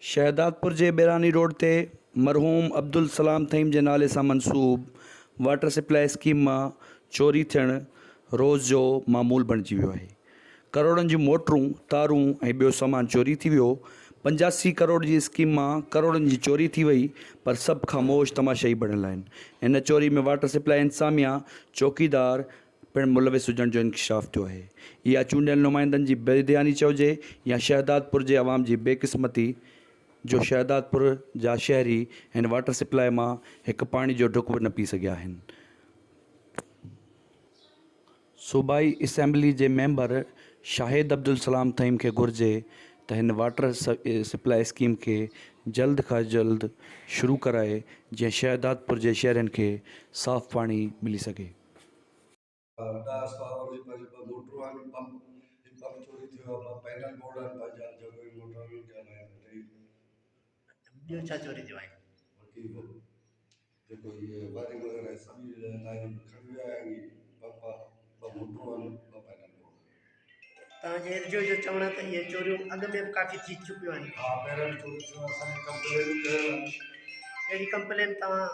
शहदादपुर जे Barauni road ते मरहूम अब्दुल सलाम तहीम जे नाले सां मंसूब वाटर सप्लाई स्कीम मां चोरी थियणु रोज़ जो मामूल बणिजी वियो आहे। करोड़नि जी मोटरूं तारूं ऐं ॿियो सामान चोरी थी वियो। 85 करोड़ जी स्कीम मां करोड़नि जी चोरी थी वई, पर सभु ख़ामोश तमाशाई बणियल आहिनि। इन चोरी में वाटर सप्लाई इंतज़ामिया चौकीदार पिणु मुलविस हुजण जो इंकशाफ़ थियो आहे। इहा चूंडियल नुमाइंदनि जी बेध्यानी चइजे या शहदादपुर जे अवाम जी बेक़िस्मती, जो शहदादपुर जा शहरी हिन वाटर सप्लाई मां हिकु पाणी जो ढुक बि न पी सघिया आहिनि। सूबाई असेंबली जे मेंबर शाहिद अब्दुल सलाम तहीम खे घुर्जे त हिन वाटर सप्लाई स्कीम खे जल्द खां जल्द शुरू कराए, जीअं शहदादपुर जे शहरनि खे साफ़ पाणी मिली सघे। दास पावर जी मोटरूं आहिनि, पंप चोरी थियो आहे, पैनल बोर्ड आहिनि पंहिंजा जेको मोटरूं थियल आहिनि। ॿियो छा चोरी थियो आहे? बाक़ी जेको इहे वायरिंग वग़ैरह सभी लाइन खणी विया आहिनि। पंप ॿ मोटरूं आहिनि, ॿ पैनल बोर्ड। तव्हांजे जो चवणु आहे त इहे चोरियूं अॻु में बि काफ़ी थी चुकियूं आहिनि। हा, पहिरियों बि चोरी थियो, असांजी कंप्लेन कयल आहे। अहिड़ी कंप्लेन तव्हां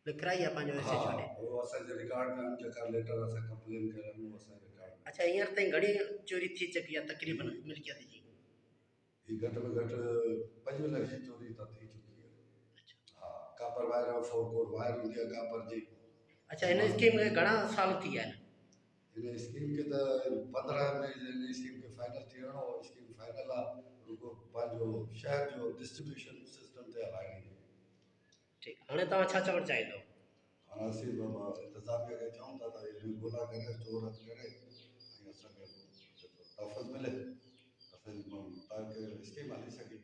लिखाई आहे पंहिंजो एस एच ओ ॾे? उहो असांजे रिकॉर्ड में जेका लेटर असां कंप्लेन कयल आहे उहो असांजे रिकॉर्ड में। अच्छा, हींअर ताईं घणी चोरी थी चुकी आहे तक़रीबन मिल्कियत जी? ही घटि में घटि 5 लख जी चोरी त थी चुकी आहे। हा, कापर वायर और फोर वायर हूंदी आहे कापर जी। अच्छा, हिन स्कीम खे घणा साल थी विया आहिनि? हिन स्कीम खे त 15 में हिन स्कीम खे फाइनल थियणो हो। स्कीम फाइनल आहे, रुगो पंहिंजो शहर जो डिस्ट्रीब्यूशन सिस्टम ते हलाइणी आहे। ठीकु, हाणे तव्हां छा चवणु चाहींदो? हाणे असीं इंतज़ामिया खे चऊं था त इहे ॻोल्हा करे चोर हथु करे ऐं असांखे तहफ़ुज़ मिले, असांजी तव्हांखे स्कीम हली सघे।